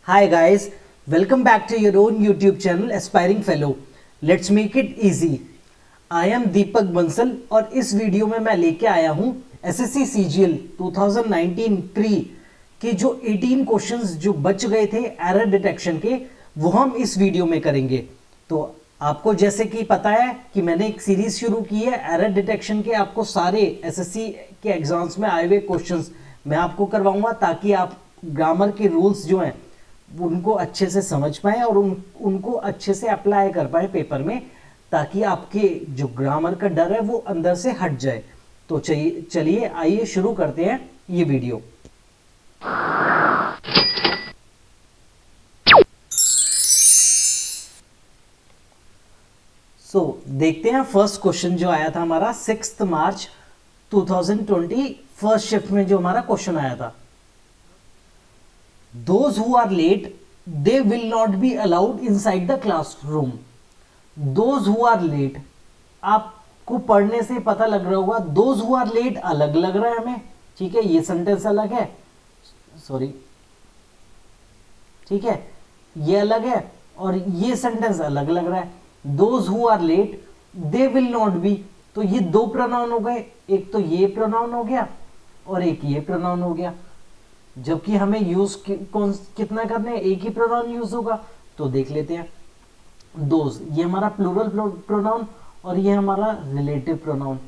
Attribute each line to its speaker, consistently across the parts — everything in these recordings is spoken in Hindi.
Speaker 1: Hi guys, welcome back to your own YouTube channel Aspiring Fellow. Let's make it easy. I am दीपक बंसल और इस वीडियो में मैं लेके आया हूँ एसएससी सीजीएल 2019 प्री के जो 18 क्वेश्चंस जो बच गए थे एरर डिटेक्शन के, वो हम इस वीडियो में करेंगे। तो आपको जैसे कि पता है कि मैंने एक सीरीज शुरू की है एरर डिटेक्शन के, आपको सारे एसएससी के एग्जाम्स में आए हुए क्वेश्चंस मैं आपको करवाऊंगा ताकि आप ग्रामर के रूल्स जो हैं उनको अच्छे से समझ पाए और उनको अच्छे से अप्लाई कर पाए पेपर में, ताकि आपके जो ग्रामर का डर है वो अंदर से हट जाए। तो चलिए आइए शुरू करते हैं ये वीडियो। देखते हैं फर्स्ट क्वेश्चन जो आया था हमारा 6 मार्च 2020 फर्स्ट शिफ्ट में जो हमारा क्वेश्चन आया था, Those who are late, they will not be allowed inside the classroom. Those who are late, आपको पढ़ने से पता लग रहा होगा those who are late अलग लग रहा है हमें, ठीक है, ये सेंटेंस अलग है, सॉरी, ठीक है, ये अलग है और ये सेंटेंस अलग लग रहा है। Those who are late, they will not be, तो ये दो प्रोनाउन हो गए, एक तो ये प्रोनाउन हो गया और एक ये प्रोनाउन हो गया, जबकि हमें यूज कितना करना है, एक ही प्रोनाउन यूज होगा। तो देख लेते हैं, दोज ये हमारा प्लूरल प्रोनाउन और ये हमारा रिलेटिव प्रोनाउन।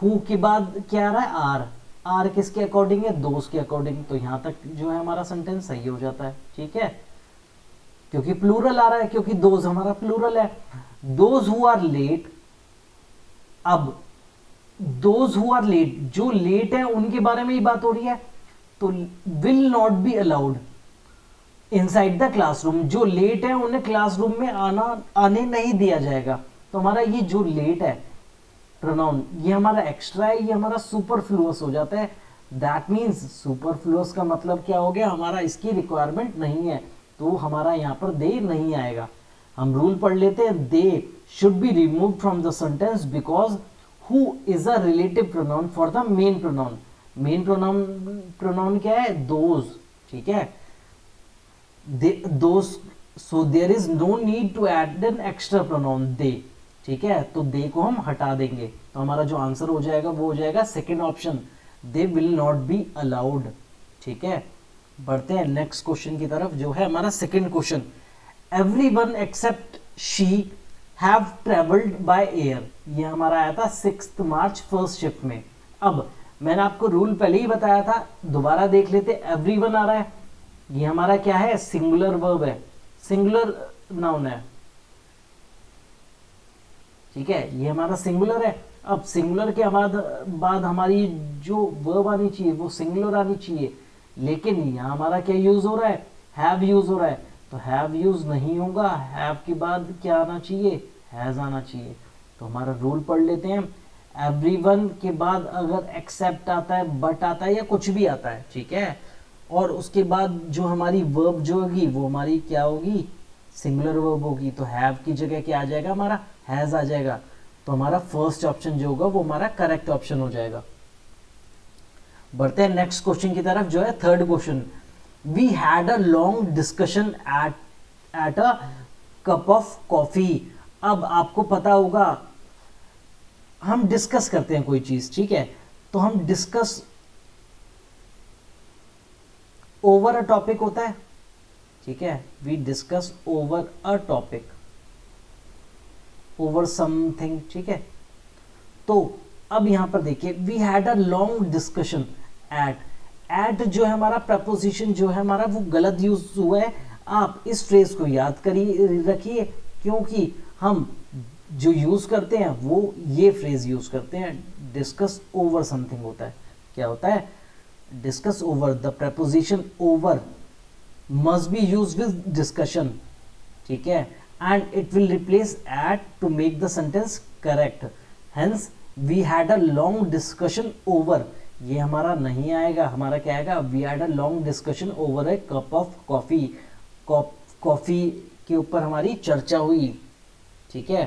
Speaker 1: हु के बाद क्या आ रहा है, आर, आर किसके अकॉर्डिंग है, दोज के अकॉर्डिंग। तो यहां तक जो है हमारा सेंटेंस सही हो जाता है, ठीक है, क्योंकि प्लूरल आ रहा है, क्योंकि दोज हमारा प्लूरल है। दोज हु आर लेट, अब दोज हु आर लेट, जो लेट है उनके बारे में ही बात हो रही है, तो will not be allowed inside the classroom, जो लेट है उन्हें क्लासरूम में आने नहीं दिया जाएगा। तो हमारा ये जो लेट है प्रोनाउन, ये हमारा एक्स्ट्रा है, ये हमारा सुपरफ्लुअस हो जाता है। दैट मींस सुपरफ्लुअस का मतलब क्या हो गया, हमारा इसकी रिक्वायरमेंट नहीं है, तो हमारा यहाँ पर दे नहीं आएगा। हम रूल पढ़ लेते हैं, they should be remove from the sentence because who is a relative pronoun for the main pronoun. Main pronoun क्या है, दोज, ठीक है, those, so there is no need to add an extra pronoun they, ठीक है, तो दे को हम हटा देंगे। तो हमारा जो आंसर हो जाएगा वो हो जाएगा second option, they will not be allowed, ठीक है। बढ़ते हैं नेक्स्ट क्वेश्चन की तरफ, जो है हमारा second question, everyone except she have travelled by air. ये हमारा आया था 6 मार्च फर्स्ट शिफ्ट में। अब मैंने आपको रूल पहले ही बताया था, दोबारा देख लेते। एवरीवन आ रहा है, ये हमारा क्या है, सिंगुलर वर्ब है, सिंगुलर नाउन है, ठीक है, ये हमारा सिंगुलर है। अब सिंगुलर के बाद हमारी जो वर्ब आनी चाहिए वो सिंगुलर आनी चाहिए, लेकिन यहाँ हमारा क्या यूज हो रहा है, हैव यूज हो रहा है। तो हैव यूज नहीं होगा, हैव के बाद क्या आना चाहिए, हैज आना चाहिए। तो हमारा रूल पढ़ लेते हैं, एवरीवन के बाद अगर एक्सेप्ट आता है, बट आता है या कुछ भी आता है, ठीक है, और उसके बाद जो हमारी वर्ब जो होगी वो हमारी क्या होगी, सिंगुलर वर्ब होगी, तो हैव की जगह क्या आ जाएगा, हमारा हैज आ जाएगा। तो हमारा फर्स्ट ऑप्शन जो होगा वो हमारा करेक्ट ऑप्शन हो जाएगा। बढ़ते हैं नेक्स्ट क्वेश्चन की तरफ, जो है third question, we had a long discussion at a cup of coffee. अब आपको पता होगा, हम डिस्कस करते हैं कोई चीज, ठीक है, तो हम डिस्कस ओवर अ टॉपिक होता है, ठीक है, we discuss over a topic, over something, ठीक है। तो अब यहां पर देखिए, we had a long discussion at जो है हमारा प्रपोजिशन जो है हमारा वो गलत यूज हुआ है। आप इस फ्रेज को याद करिए, रखिए, क्योंकि हम जो यूज करते हैं वो ये फ्रेज यूज करते हैं, डिस्कस ओवर समथिंग होता है। क्या होता है, discuss over, the preposition over must be use with discussion, ठीक है, and it will replace at to make the sentence correct. Hence we had a long discussion over, ये हमारा नहीं आएगा, हमारा क्या आएगा, we had a long discussion over a cup of coffee. Coffee के ऊपर हमारी चर्चा हुई, ठीक है।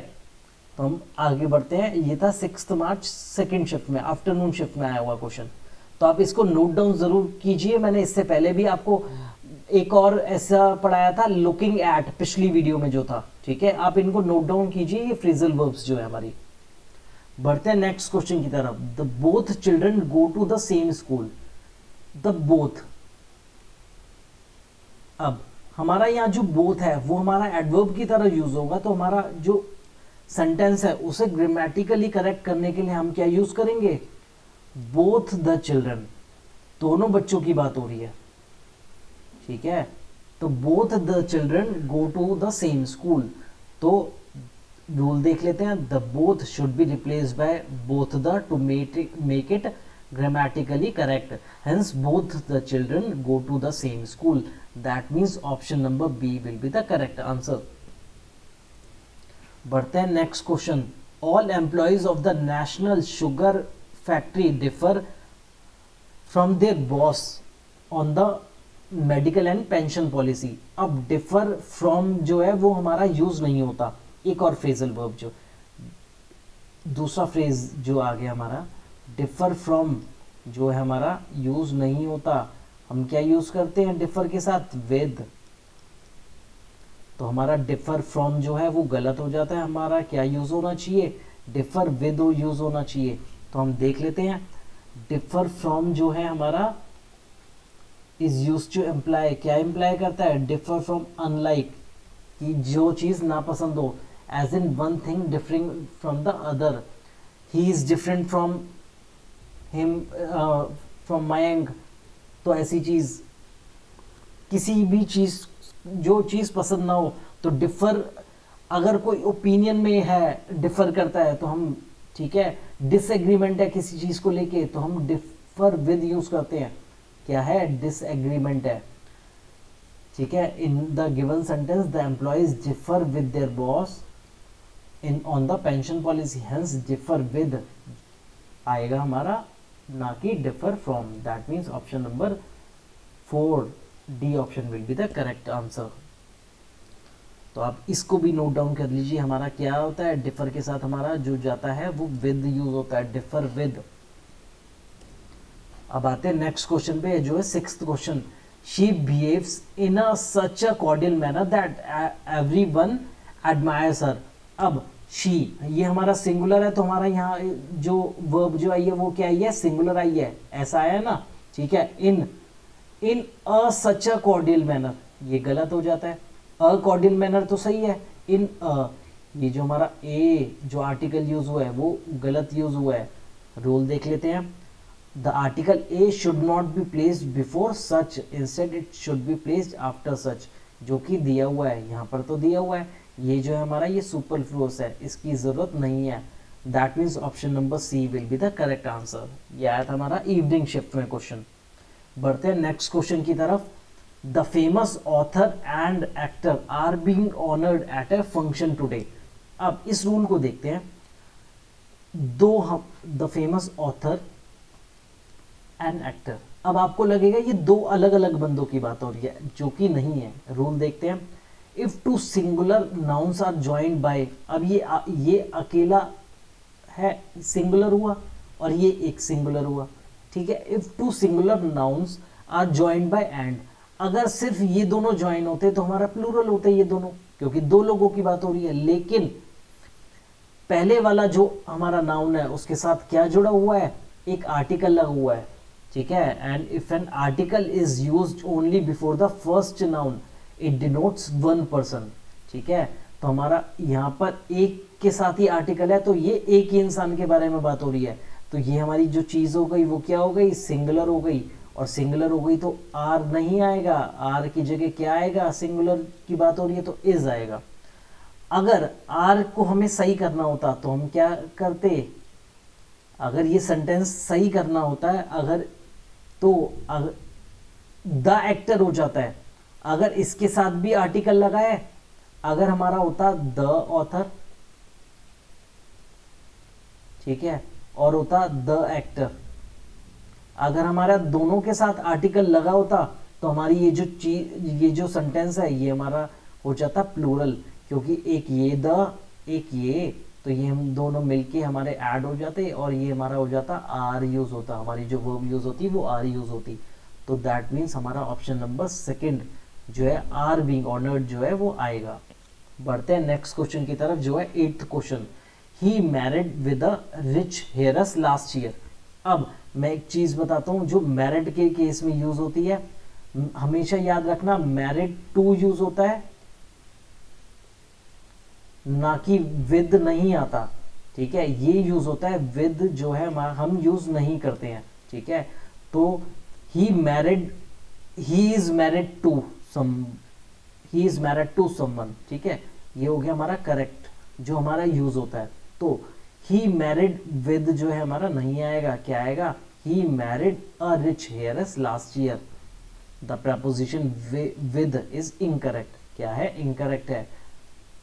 Speaker 1: तो हम आगे बढ़ते हैं, ये था 6 मार्च सेकेंड शिफ्ट में, आफ्टरनून शिफ्ट में आया हुआ क्वेश्चन। तो आप इसको नोट डाउन जरूर कीजिए, मैंने इससे पहले भी आपको एक और ऐसा पढ़ाया था लुकिंग एट, पिछली वीडियो में जो था, ठीक है, आप इनको नोट डाउन कीजिए, ये फ्रेजल वर्ब्स जो है हमारी। बढ़ते हैं नेक्स्ट क्वेश्चन की तरफ। The both children go to the same school. The both, अब हमारा यहाँ जो बोथ है वो हमारा एडवर्ब की तरह यूज होगा, तो हमारा जो सेंटेंस है उसे ग्रामेटिकली करेक्ट करने के लिए हम क्या यूज करेंगे, बोथ द चिल्ड्रन, दोनों बच्चों की बात हो रही है, ठीक है। तो both the children go to the same school, तो रूल देख लेते हैं। The both should be replaced by both the to make it grammatically correct, hence both the children go to the same school, that means option number B will be the correct answer। बढ़ते हैं next question. All employees of the national sugar factory differ from there boss on the medical and pension policy. अब डिफर फ्रॉम जो है वो हमारा यूज नहीं होता, एक और फ्रेजल वर्ब जो दूसरा फ्रेज जो आ गया हमारा, डिफर फ्रॉम जो है हमारा यूज नहीं होता, हम क्या यूज करते हैं डिफर के साथ, विद। तो हमारा डिफर फ्रॉम जो है वो गलत हो जाता है, हमारा क्या यूज होना चाहिए, डिफर विद यूज होना चाहिए। तो हम देख लेते हैं, डिफर फ्रॉम जो है हमारा इज यूज टू एम्प्लाई, क्या एम्प्लाई करता है, डिफर फ्रॉम अनलाइक, कि जो चीज नापसंद हो, as in one thing differing from the other, he is different from him from Mayank. तो ऐसी चीज, किसी भी चीज, जो चीज पसंद ना हो, तो डिफर, अगर कोई ओपिनियन में है डिफर करता है तो हम, ठीक है, डिसएग्रीमेंट है किसी चीज को लेके तो हम डिफर विद यूज करते हैं, क्या है, डिसएग्रीमेंट है, ठीक है। In the given sentence the employees differ with their boss in on the pension policy, hence differ with आएगा हमारा, ना कि differ from. That means option number 4 D option will be the correct answer. तो आप इसको भी नोट डाउन कर लीजिए, हमारा क्या होता है, डिफर के साथ हमारा जो जाता है वो विद यूज होता है, डिफर विद। अब आते हैं नेक्स्ट क्वेश्चन पे, जो है 6th question. She behaves in a such a cordial manner that everyone admires her. अब शी, ये हमारा सिंगुलर है, तो हमारा यहाँ जो वर्ब जो आई है वो क्या आई है, सिंगुलर आई है, ऐसा आया ना, ठीक है। इन a such a cordial manner, ये गलत हो जाता है, अ कॉर्डियल मैनर तो सही है, इन अ, ये जो हमारा ए जो आर्टिकल यूज हुआ है वो गलत यूज हुआ है। रूल देख लेते हैं। The article a should not be placed before such, instead it should be placed after such, जो कि दिया हुआ है, यहाँ पर तो दिया हुआ है, ये जो है हमारा ये सुपरफ्लुअस है, इसकी जरूरत नहीं है। That means option number C will be the correct answer. ये आया था हमारा इवनिंग शिफ्ट में क्वेश्चन। बढ़ते हैं नेक्स्ट क्वेश्चन की तरफ। The famous author and actor are being honoured at a function today. अब इस रूल को देखते हैं, the famous author and actor, अब आपको लगेगा ये दो अलग अलग बंदों की बात हो रही है, जो कि नहीं है। रूल देखते हैं। If two singular nouns are joined by, अब ये अकेला है, सिंगुलर हुआ, और ये एक सिंगुलर हुआ, ठीक है। If two singular nouns are joined by and, अगर सिर्फ ये दोनों ज्वाइन होते तो हमारा प्लूरल होते ये दोनों, क्योंकि दो लोगों की बात हो रही है। लेकिन पहले वाला जो हमारा नाउन है उसके साथ क्या जुड़ा हुआ है, एक आर्टिकल लगा हुआ है, ठीक है। And if an article is used only before the first noun it denotes one person, ठीक है। तो हमारा यहाँ पर एक के साथ ही आर्टिकल है, तो ये एक ही इंसान के बारे में बात हो रही है, तो ये हमारी जो चीज हो गई वो क्या हो गई, सिंगुलर हो गई। और सिंगुलर हो गई तो आर नहीं आएगा, आर की जगह क्या आएगा, सिंगुलर की बात हो रही है तो इज आएगा। अगर आर को हमें सही करना होता तो हम क्या करते, अगर ये सेंटेंस सही करना होता है, अगर तो द एक्टर हो जाता है, अगर इसके साथ भी आर्टिकल लगा है, अगर हमारा होता द ऑथर, ठीक है, और होता द एक्टर, अगर हमारा दोनों के साथ आर्टिकल लगा होता तो हमारी ये जो सेंटेंस है ये हमारा हो जाता प्लूरल, क्योंकि एक ये द एक ये, तो ये हम दोनों मिलके हमारे ऐड हो जाते और ये हमारा हो जाता आर यूज होता, हमारी जो वर्ब यूज होती वो आर यूज होती। तो दैट मीन्स हमारा ऑप्शन नंबर 2 जो है आर बीइंग ऑनर्ड जो है वो आएगा। बढ़ते हैं नेक्स्ट क्वेश्चन की तरफ जो है 8th question, he married with a rich heiress last year. अब मैं एक चीज बताता हूँ जो मैरिड के केस में यूज होती है, हमेशा याद रखना मैरिड टू यूज होता है, ना कि विद नहीं आता, ठीक है, ये यूज होता है, विद जो है हम यूज नहीं करते हैं, ठीक है। तो he married, he is married to some, he is married to someone, ठीक है, ये हो गया हमारा करेक्ट जो हमारा यूज होता है। तो ही मैरिड विद जो है हमारा नहीं आएगा, क्या आएगा, he married a rich heiress last year. The proposition with is incorrect, क्या है, इनकरेक्ट है।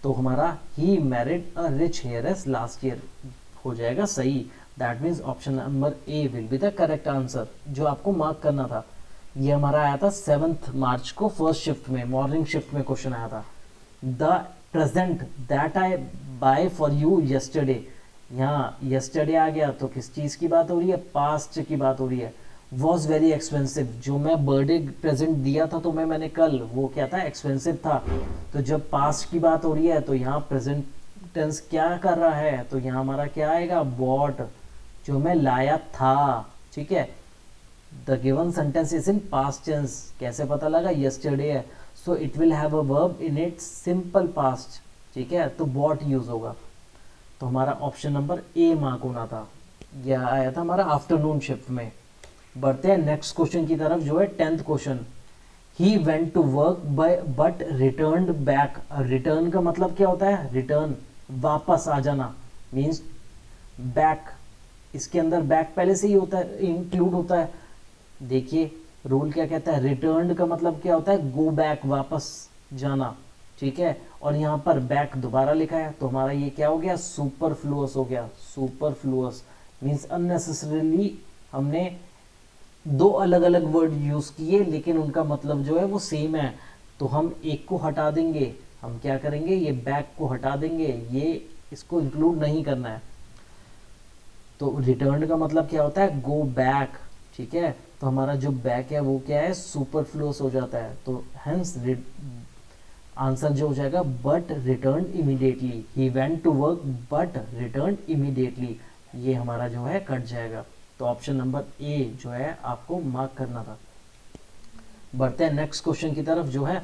Speaker 1: तो हमारा he married a rich heiress last year हो जाएगा सही। That means option number A will be the correct answer जो आपको मार्क करना था। ये हमारा आया था 7 मार्च को फर्स्ट शिफ्ट में, मॉर्निंग शिफ्ट में क्वेश्चन आया था। The present that I buy for you yesterday, यहाँ यस्टरडे आ गया तो किस चीज की बात हो रही है, पास्ट की बात हो रही है। वॉज वेरी एक्सपेंसिव, जो मैं बर्थडे प्रेजेंट दिया था तो मैंने कल, वो क्या था, एक्सपेंसिव था। तो जब पास्ट की बात हो रही है तो यहाँ प्रेजेंट टेंस क्या कर रहा है, तो यहाँ हमारा क्या आएगा, बॉट, जो मैं लाया था, ठीक है। The given sentence is in past tense, कैसे पता लगा, यस्टरडे है, so it will have a verb in its simple past, ठीक है, तो बॉट यूज होगा। तो हमारा ऑप्शन नंबर ए मार्क होना था। यह आया था हमारा आफ्टरनून शिफ्ट में। बढ़ते हैं नेक्स्ट क्वेश्चन की तरफ जो है 10th question, he went to work but return back. Return का मतलब क्या होता है, रिटर्न, वापस आ जाना, मीन्स बैक। इसके अंदर बैक पहले से ही होता है, इंक्लूड होता है। देखिए रूल क्या कहता है, रिटर्न का मतलब क्या होता है, गो बैक, वापस जाना, ठीक है। और यहाँ पर बैक दोबारा लिखा है तो हमारा ये क्या हो गया, सुपरफ्लुअस हो गया। सुपरफ्लुअस मीन्स अननेसेसरीली हमने दो अलग अलग वर्ड यूज किए लेकिन उनका मतलब जो है वो सेम है। तो हम एक को हटा देंगे, हम क्या करेंगे, ये बैक को हटा देंगे, ये इसको इंक्लूड नहीं करना है। तो रिटर्न का मतलब क्या होता है, गो बैक, ठीक है। तो हमारा जो बैक है वो क्या है, सुपरफ्लुअस हो जाता है। तो हेंस आंसर जो हो जाएगा, but return immediately, he went to work but return immediately, ये हमारा जो है कट जाएगा। तो ऑप्शन नंबर ए जो है आपको मार्क करना था। बढ़ते हैं नेक्स्ट क्वेश्चन की तरफ जो है,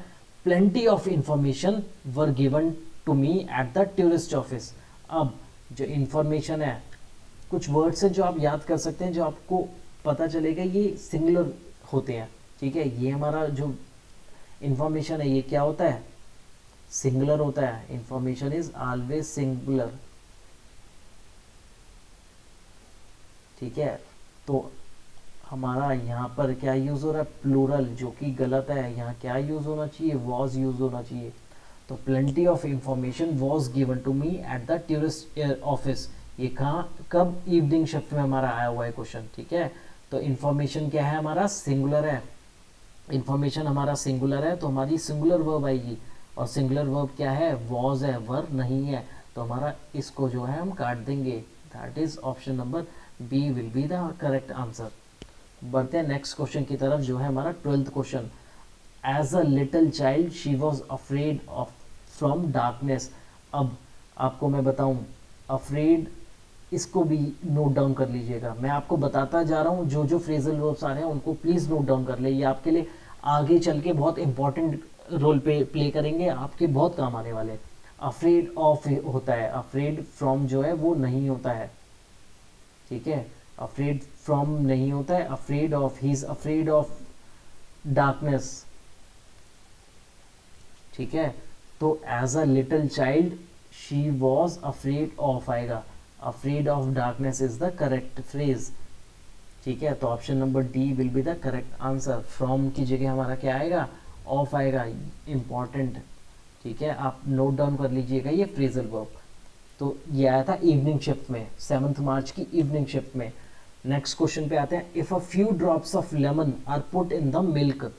Speaker 1: plenty of information were given to me at the tourist office. अब जो इंफॉर्मेशन है, कुछ वर्ड्स हैं जो आप याद कर सकते हैं, जो आपको पता चलेगा ये सिंगुलर होते हैं, ठीक है। ये हमारा जो इंफॉर्मेशन है ये क्या होता है, सिंगुलर होता है। इंफॉर्मेशन इज ऑलवेज सिंगुलर, ठीक है। तो हमारा यहाँ पर क्या यूज हो रहा है, प्लूरल, जो कि गलत है। यहाँ क्या यूज होना चाहिए, वॉज यूज होना चाहिए। तो plenty of information was given to me at the tourist office, ये कहाँ, कब, इवनिंग शिफ्ट में हमारा आया हुआ है क्वेश्चन, ठीक है। तो इंफॉर्मेशन क्या है हमारा, सिंगुलर है। इंफॉर्मेशन हमारा सिंगुलर है तो हमारी सिंगुलर वर्ब आएगी, और सिंगुलर वर्ब क्या है, वॉज है, वर नहीं है। तो हमारा इसको जो है हम काट देंगे। That is option number B will be the correct answer. बढ़ते हैं नेक्स्ट क्वेश्चन की तरफ जो है हमारा 12th question, as a little child she was afraid of from darkness. अब आपको मैं बताऊं, अफ्रेड, इसको भी नोट डाउन कर लीजिएगा। मैं आपको बताता जा रहा हूँ, जो जो फ्रेजल वर्ब्स आ रहे हैं उनको प्लीज नोट डाउन कर ले, ये आपके लिए आगे चल के बहुत इंपॉर्टेंट रोल प्ले करेंगे, आपके बहुत काम आने वाले। अफ्रेड ऑफ होता है, अफ्रेड फ्रॉम जो है वो नहीं होता है, ठीक है। अफ्रेड फ्रॉम नहीं होता है, afraid of, he is afraid of darkness, ठीक है। तो as a little child she was afraid of आएगा, afraid of darkness is the correct phrase, ठीक है। तो option number D will be the correct answer. From की जगह हमारा क्या आएगा, ऑफ आएगा, इंपॉर्टेंट, ठीक है। आप नोट डाउन कर लीजिएगा ये फ्रेजल वर्ब। तो ये आया था इवनिंग शिफ्ट में, 7 मार्च की इवनिंग शिफ्ट में। नेक्स्ट क्वेश्चन पे आते हैं, if a few drops of lemon are put in the milk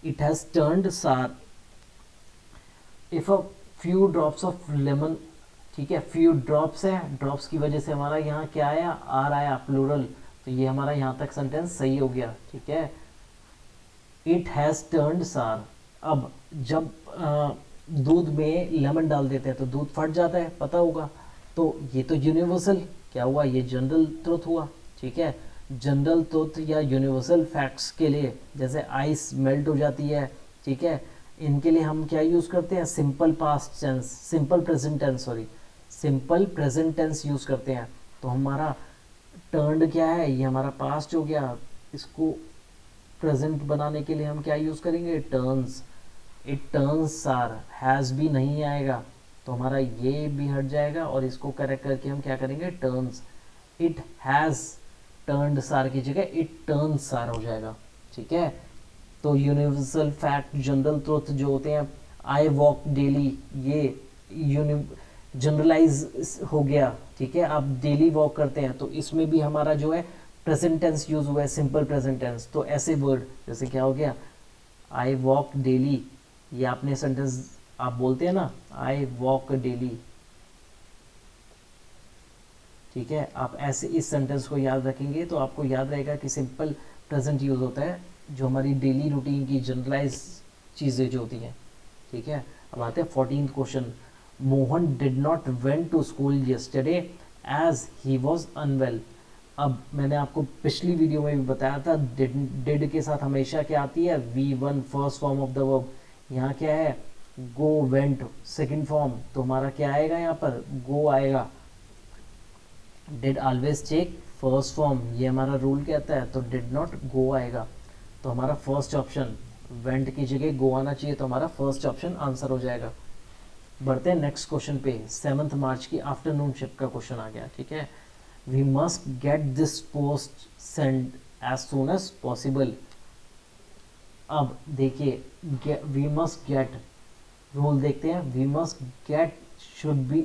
Speaker 1: it has turned sour. If a few drops of lemon, ठीक है, फ्यू ड्रॉप्स है, ड्रॉप्स की वजह से हमारा यहाँ क्या आया, आर आया, प्लूरल। तो ये हमारा यहाँ तक सेंटेंस सही हो गया, ठीक है। इट हैज टर्न्ड सार। अब जब दूध में लेमन डाल देते हैं तो दूध फट जाता है, पता होगा। तो ये तो यूनिवर्सल क्या हुआ, ये जनरल ट्रुथ हुआ, ठीक है। जनरल ट्रुथ या यूनिवर्सल फैक्ट्स के लिए, जैसे आइस मेल्ट हो जाती है, ठीक है, इनके लिए हम क्या यूज़ करते हैं, simple past tense, simple present tense, sorry simple present tense use करते हैं। तो हमारा टर्न्ड क्या है, ये हमारा पास्ट हो गया, इसको प्रेजेंट बनाने के लिए हम क्या यूज़ करेंगे, टर्न्स। इट टर्न्स सार, हैज़ भी नहीं आएगा तो हमारा ये भी हट जाएगा और इसको करेक्ट करके हम क्या करेंगे, टर्न्स। इट हैज़ टर्न्ड सार की जगह इट टर्न्स सार हो जाएगा, ठीक है। तो यूनिवर्सल फैक्ट, जनरल ट्रुथ जो होते हैं, आई वॉक डेली, ये जनरलाइज हो गया, ठीक है। आप डेली वॉक करते हैं तो इसमें भी हमारा जो है प्रेजेंट टेंस यूज हुआ है, सिंपल प्रेजेंट टेंस। तो ऐसे वर्ड जैसे क्या हो गया, आई वॉक डेली, ये आपने सेंटेंस आप बोलते हैं ना, आई वॉक डेली, ठीक है। आप ऐसे इस सेंटेंस को याद रखेंगे तो आपको याद रहेगा कि सिंपल प्रेजेंट यूज होता है जो हमारी डेली रूटीन की जनरलाइज चीज़ें जो होती हैं, ठीक है। अब आते हैं 14th question. Mohan did not went to school yesterday as he was unwell. अब मैंने आपको पिछली वीडियो में भी बताया था, डिड के साथ हमेशा क्या आती है, V1 first form of the verb. यहाँ क्या है, गो वेंट सेकंड फॉर्म, तो हमारा क्या आएगा यहाँ पर, गो आएगा। Did always take first form, ये हमारा रूल कहता है, तो डिड नॉट गो आएगा। तो हमारा फर्स्ट ऑप्शन, वेंट की जगह गो आना चाहिए, तो हमारा फर्स्ट ऑप्शन आंसर हो जाएगा। बढ़ते हैं नेक्स्ट क्वेश्चन पे। 7 मार्च की आफ्टरनून शिफ्ट का क्वेश्चन आ गया, ठीक है। We must get this post send as soon as possible. अब देखिए, वी मस्ट गेट, रूल देखते हैं। We must get should be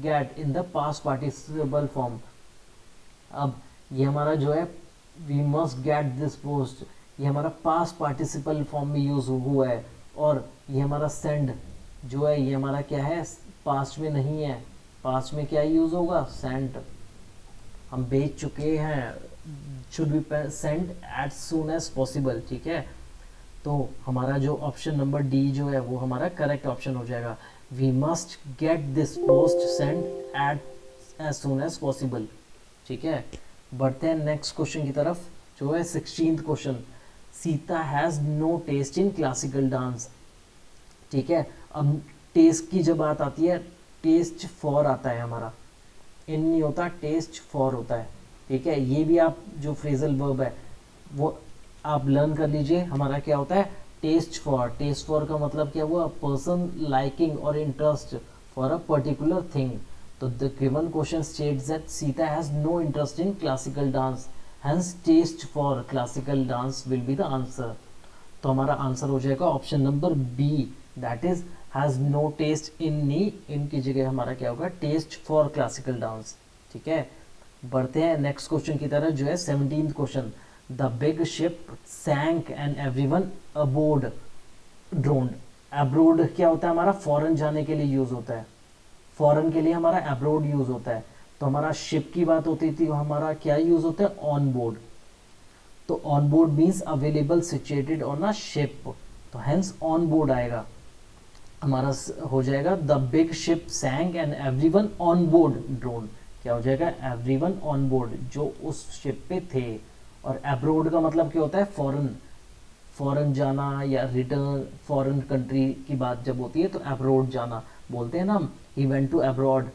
Speaker 1: get in the past participle form. अब ये हमारा जो है we must get this post, ये हमारा पास्ट पार्टिसिपल फॉर्म में यूज हुआ है, और ये हमारा सेंड जो है ये हमारा क्या है, पास्ट में नहीं है। पास्ट में क्या यूज होगा, सेंड, हम भेज चुके हैं, should be send as soon as possible, ठीक है। तो हमारा जो ऑप्शन नंबर डी जो है वो हमारा करेक्ट ऑप्शन हो जाएगा। We must get this post send as soon as possible, ठीक है। बढ़ते हैं नेक्स्ट क्वेश्चन की तरफ जो है 16th question. Sita has no taste in classical dance, ठीक है। अब टेस्ट की जब बात आती है, टेस्ट फॉर आता है हमारा, इन नहीं होता, टेस्ट फॉर होता है, ठीक है। ये भी आप जो फ्रेजल वर्ब है वो आप लर्न कर लीजिए। हमारा क्या होता है, टेस्ट फॉर। टेस्ट फॉर का मतलब क्या हुआ, पर्सन लाइकिंग और interest for a particular thing. तो the given question states that Sita has no interest in classical dance, hence taste for classical dance will be the answer. तो हमारा आंसर हो जाएगा option number B, that is has no taste in, नी इनकी जगह हमारा क्या होगा, टेस्ट फॉर क्लासिकल डांस, ठीक है। बढ़ते हैं नेक्स्ट क्वेश्चन की तरफ जो है 17th question. The big ship sank and everyone aboard drowned. Abroad क्या होता है हमारा, फॉरेन जाने के लिए यूज होता है, फॉरेन के लिए हमारा अब्रोड यूज होता है। तो हमारा शिप की बात होती थी, हमारा क्या यूज होता है, ऑन बोर्ड। तो on board means available situated on a ship, तो हेंस ऑन बोर्ड आएगा। हमारा हो जाएगा the big ship sank and everyone on board drown, क्या हो जाएगा, एवरीवन ऑन बोर्ड जो उस शिप पे थे। और अब्रोड का मतलब क्या होता है, फॉरेन, फॉरेन जाना या रिटर्न, फॉरेन कंट्री की बात जब होती है तो अब्रोड जाना बोलते हैं ना हम, ही वेंट टू अब्रॉड।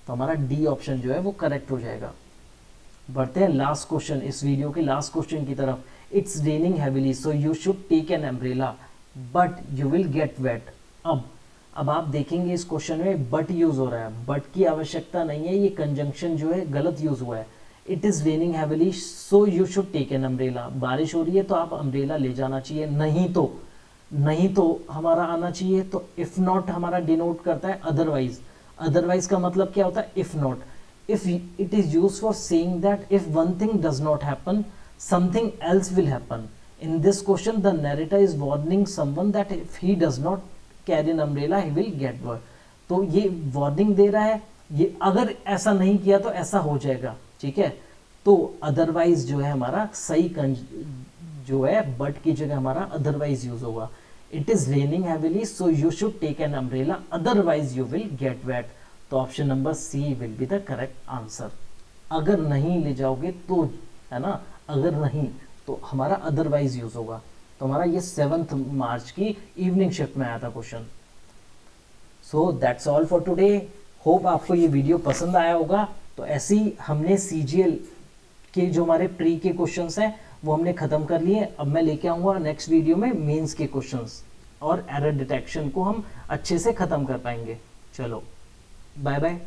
Speaker 1: तो हमारा डी ऑप्शन जो है वो करेक्ट हो जाएगा। बढ़ते हैं लास्ट क्वेश्चन, इस वीडियो के लास्ट क्वेश्चन की तरफ। It's raining heavily so you should take an umbrella but you will get wet. अब आप देखेंगे इस क्वेश्चन में बट यूज हो रहा है, बट की आवश्यकता नहीं है, ये कंजंक्शन जो है गलत यूज हुआ है। It is raining heavily so you should take an umbrella, बारिश हो रही है तो आप अम्ब्रेला ले जाना चाहिए, नहीं तो हमारा आना चाहिए। तो इफ नॉट हमारा डिनोट करता है अदरवाइज। अदरवाइज का मतलब क्या होता है, if not. if it is used for saying that if one thing does not happen something else will happen. In this question the narrator is warning someone that if he does not carry an umbrella he will get wet. तो ये वार्निंग दे रहा है, ये अगर ऐसा नहीं किया तो ऐसा हो जाएगा, ठीक है। तो अदरवाइज जो है हमारा सही जो है बट की जगह हमारा अदरवाइज यूज होगा। It is raining heavily so you should take an umbrella otherwise you will get wet. तो option number C will be the correct answer. अगर नहीं ले जाओगे तो, है ना, अगर नहीं तो हमारा अदरवाइज यूज होगा। तो हमारा ये 7 मार्च की इवनिंग शिफ्ट में आया था question. So that's all for today. Hope आपको ये वीडियो पसंद आया होगा। तो ऐसे ही हमने सीजीएल के जो हमारे प्री के क्वेश्चंस हैं वो हमने खत्म कर लिए। अब मैं लेके आऊंगा नेक्स्ट वीडियो में मेंस के क्वेश्चंस, और एरर डिटेक्शन को हम अच्छे से खत्म कर पाएंगे। चलो बाय बाय।